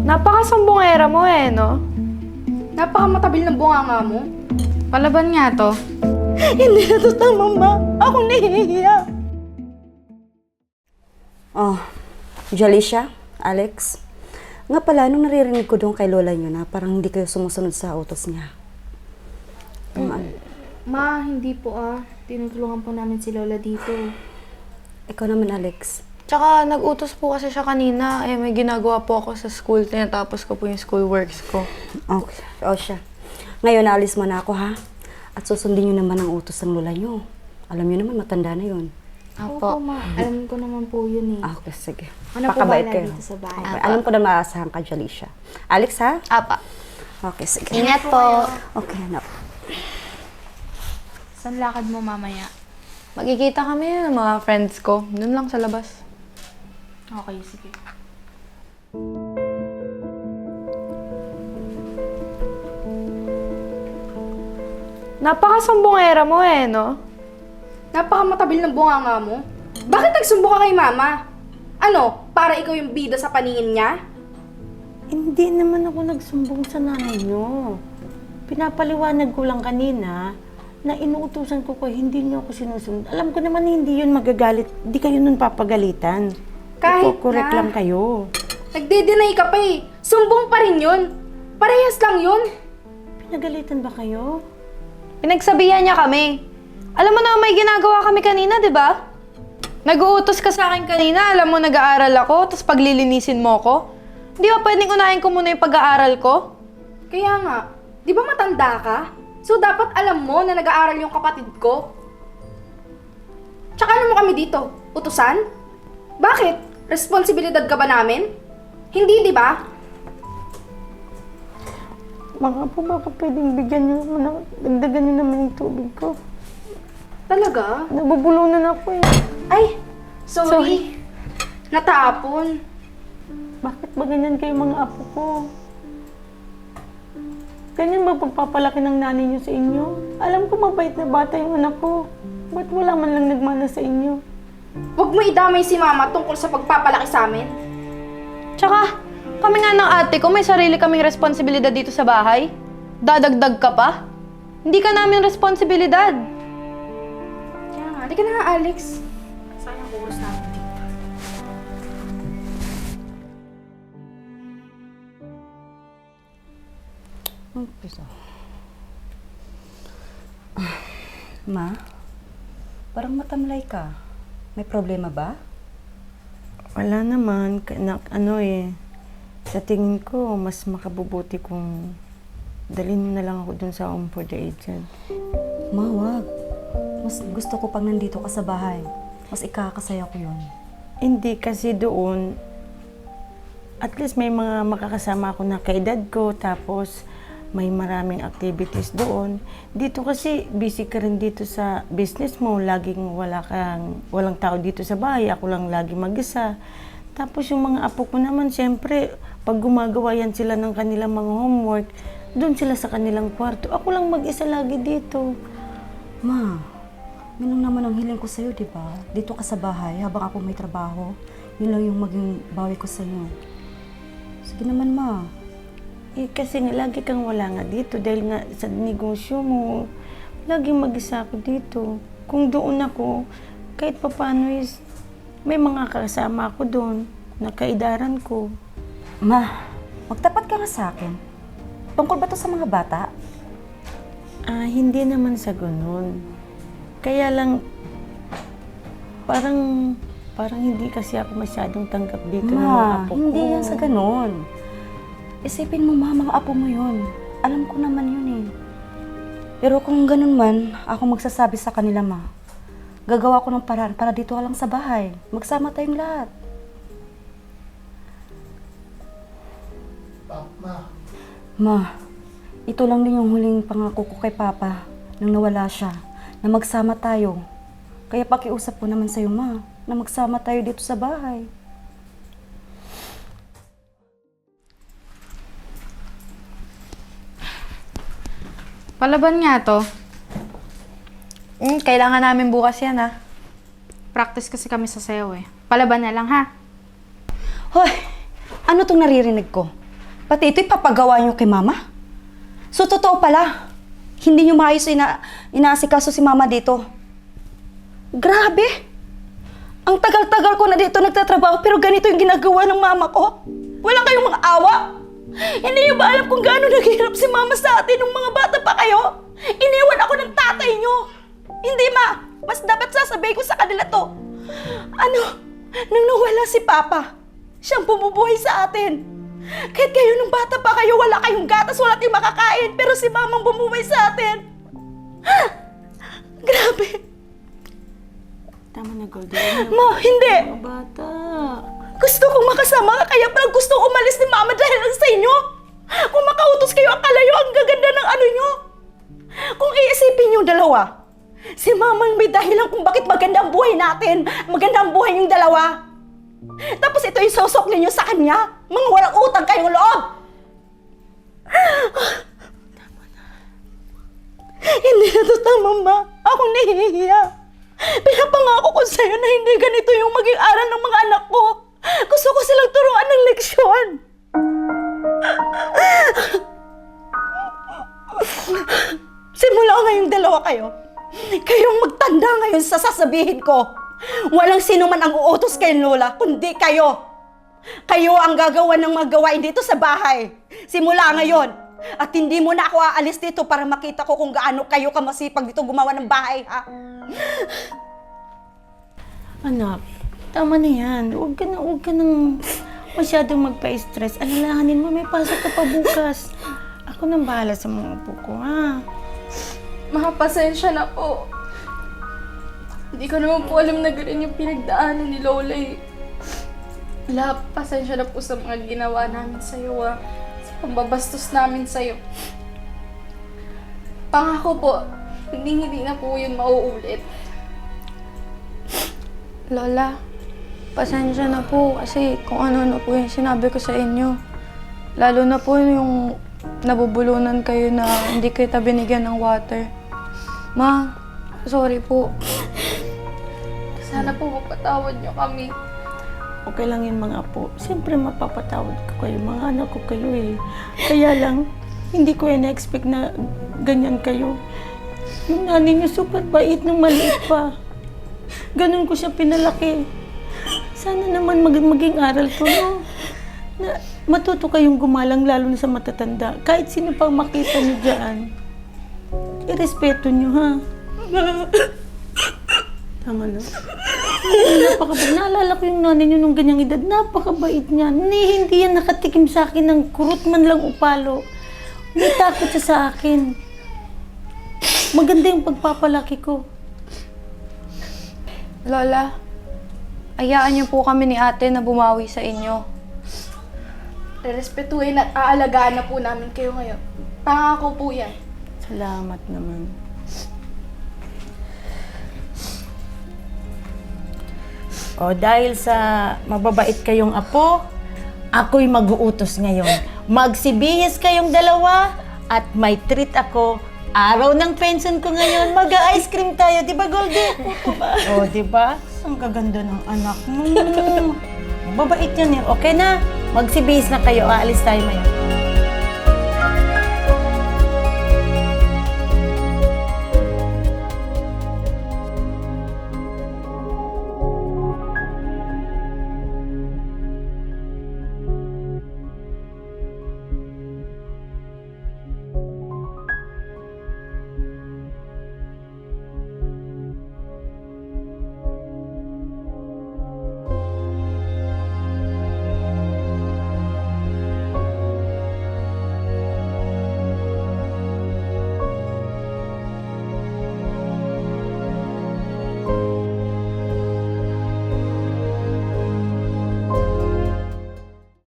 Napakasumbongera mo no? Napakamatabil ng bunganga mo. Palaban nga to. Hindi na to tama, ma. Ako nahihiya. Oh, Jalicia, Alex. Nga pala, nung naririnig ko doon kay lola nyo na parang hindi kayo sumusunod sa utos niya. Ma, hindi po tinutulungan po namin si Lola dito. Ikaw naman, Alex. Tsaka nag-utos po kasi siya kanina. May ginagawa po ako sa school. Tinatapos ko po yung school works ko. Okay. O siya. Ngayon, alis mo na ako, ha? At susundin nyo naman ang utos ng lola nyo. Alam nyo naman, matanda na yun. Opo, ma. Alam ko naman po yun eh. Okay, sige. Ano po Pakabait bala kayo. dito sa bahay? Okay. Alam ko na maasahan ka, Jalicia. Alex, ha? Apa. Okay, sige. Ingat po. Okay, anak. Saan lakad mo mamaya? Magkikita kami ng mga friends ko. Doon lang sa labas. Okay, sige. Napakasumbongera mo no? Napakamatabil ng bunganga mo. Bakit nagsumbo ka kay mama? Ano, para ikaw yung bida sa paningin niya? Hindi naman ako nagsumbong sa nanay niyo. Pinapaliwanag ko lang kanina na inuutusan ko hindi niyo ako sinusunod. Alam ko naman hindi yun magagalit. Hindi kayo nun papagalitan. Kahit Correct na. lang kayo. Nagde-deny ka pa eh. Sumbong pa rin yun. Parehas lang yun. Pinagalitan ba kayo? Pinagsabihan niya kami. Alam mo na may ginagawa kami kanina, di ba? Nag-uutos ka sa akin kanina, alam mo nag-aaral ako, tapos paglilinisin mo ko. Hindi ba pwedeng unahin ko muna yung pag-aaral ko? Kaya nga, di ba matanda ka? So dapat alam mo na nag-aaral yung kapatid ko. Tsaka ano mo kami dito? Utusan? Bakit? Responsibilidad ka ba namin? Hindi, di ba? Mga po, baka pwedeng bigyan niyo naman ng, dagdagan niyo naman yung tubig ko. Talaga? Nabubulunan ako eh. Ay, sorry. Natapon. Bakit ba ganyan kayo mga apo ko? Ganyan ba pagpapalaki ng nanay niyo sa inyo? Alam ko mabait na bata yung anak ko. Ba't wala man lang nagmana sa inyo? Huwag mo idamay si mama tungkol sa pagpapalaki sa amin. Tsaka, kami nga ng ate ko, may sarili kaming responsibilidad dito sa bahay. Dadagdag ka pa? Hindi ka namin responsibilidad. Kaya nga, di ka na nga, Alex. Sayang oras namin dito. Ma, parang matamlay ka. May problema ba? Wala naman. Sa tingin ko, mas makabubuti kung dalhin mo na lang ako dun sa Home for the Aged. Ma, wag. Mas gusto ko pang nandito ka sa bahay. Mas ikakasaya ko yun. Hindi kasi doon, at least may mga makakasama ako na kaedad ko, tapos may maraming activities doon. Dito kasi, busy ka rin dito sa business mo. Laging walang tao dito sa bahay. Ako lang lagi mag-isa. Tapos yung mga apo ko naman, siyempre, pag gumagawa yan sila ng kanilang mga homework, doon sila sa kanilang kwarto. Ako lang mag-isa lagi dito. Ma, yun lang naman ang hiling ko sa'yo, di ba? Dito ka sa bahay habang ako may trabaho. Yun lang yung maging bawi ko sa'yo. Sige naman, ma. Kasi nga, lagi kang wala nga dito dahil nga sa negosyo mo, laging mag-isa ako dito. Kung doon ako, kahit papaano is, may mga kasama ako doon, na kaidaran ko. Ma, magtapat ka nga sa akin. Tungkol ba to sa mga bata? Hindi naman sa ganun. Kaya lang, parang hindi kasi ako masyadong tanggap dito ng mga Ma, apo ko. hindi yan sa ganun. Isipin mo, ma, mga apo mo yun. Alam ko naman yun eh. Pero kung ganun man, ako magsasabi sa kanila, ma. Gagawa ko ng paraan para dito ka lang sa bahay. Magsama tayong lahat. Ma, ito lang din yung huling pangako ko kay Papa nang nawala siya, na magsama tayo. Kaya pakiusap ko naman sa'yo, ma, na magsama tayo dito sa bahay. Palaban nga to. Kailangan namin bukas yan, Practice kasi kami sa sayaw eh. Palaban na lang ha. Hoy! Ano tong naririnig ko? Pati ito'y papagawa niyo kay mama? So, totoo pala, hindi niyo maayos inaasikaso si mama dito. Grabe! Ang tagal-tagal ko na dito nagtatrabaho pero ganito yung ginagawa ng mama ko. Wala kayong mga awa. Hindi niyo ba alam kung gaano naghihirap si mama sa atin nung mga bata pa kayo? Iniwan ako ng tatay niyo. Hindi ma, mas dapat sasabihin ko sa kanila to. Nung nawala si Papa, siyang bumubuhay sa atin. Kahit kayo nung bata pa kayo, wala kayong gatas, wala kayong makakain, pero si Mamang bumubuhay sa atin. Grabe. Tama na, Goldie. Ma, hindi. Mga bata. Gusto kong makasama ka kaya pero gusto kong umalis ni Mama dahil lang sa inyo. Kung makautos kayo, akala nyo ang gaganda ng ano nyo. Kung iisipin yung dalawa, si Mamang may dahilan kung bakit maganda ang buhay natin, maganda ang buhay yung dalawa. Tapos ito yung susokli nyo sa kanya. Mga walang utang kayong loob. Tama na. Hindi na to tama, Ma. Akong nahihiya. Pinapangako ko sa'yo na hindi ganito yung maging aral ng mga anak ko. Gusto ko silang turuan ng leksyon. Simula ngayong dalawa kayo. Kayong magtanda ngayon sa sasabihin ko. Walang sino man ang uutos kay Lola, kundi kayo. Kayo ang gagawa ng mga gawain dito sa bahay. Simula ngayon. At hindi mo na ako aalis dito para makita ko kung gaano kayo kamasipag dito gumawa ng bahay, ha? Anak, tama na yan. Huwag ka nang masyadong magpa-stress. Alalahanin mo, may pasok ka pa bukas. Ako nang bahala sa mga apo ko, ha? Ma, pasensya na po. Hindi ko naman po alam na ganun yung pinagdaanan ni Lola eh. Wala, pasensya na po sa mga ginawa namin sa'yo sa pambabastos namin sa'yo. Pangako po, hindi na po yun mauulit. Lola, pasensya na po kasi kung ano-ano po yung sinabi ko sa inyo. Lalo na po yung nabubulunan kayo na hindi kita binigyan ng water. Ma, sorry po. Sana po mapatawad niyo kami. Okay lang yun mga apo. Siyempre mapapatawad ko kayo. Mga anak ko kayo eh. Kaya lang, hindi ko na-expect na ganyan kayo. Yung nanay niyo super bait nung maliit pa. Ganun ko siya pinalaki. Sana naman maging aral ko, no? Na matuto kayong gumalang lalo na sa matatanda. Kahit sino pang makita niyo dyan. Irespeto niyo, ha? Tama na. Napakabait. Naalala ko yung nanay niyo nung ganyang edad. Napakabait niya. Hindi yan nakatikim sa akin ng kurot man lang upalo. May takot siya sa akin. Maganda yung pagpapalaki ko. Lola, ayaan niyo po kami ni ate na bumawi sa inyo. Rerespetuhin at aalagaan na po namin kayo ngayon. Pangako po yan. Salamat naman. O dahil sa mababait kayong apo, ako'y mag-uutos ngayon. Magsibihis kayong dalawa at may treat ako. Araw ng pension ko ngayon, mag-ice cream tayo. Di ba, Goldie? O, di ba? Ang gaganda ng anak mo. Mababait yan eh. Okay na? Magsibihis na kayo. Aalis tayo ngayon.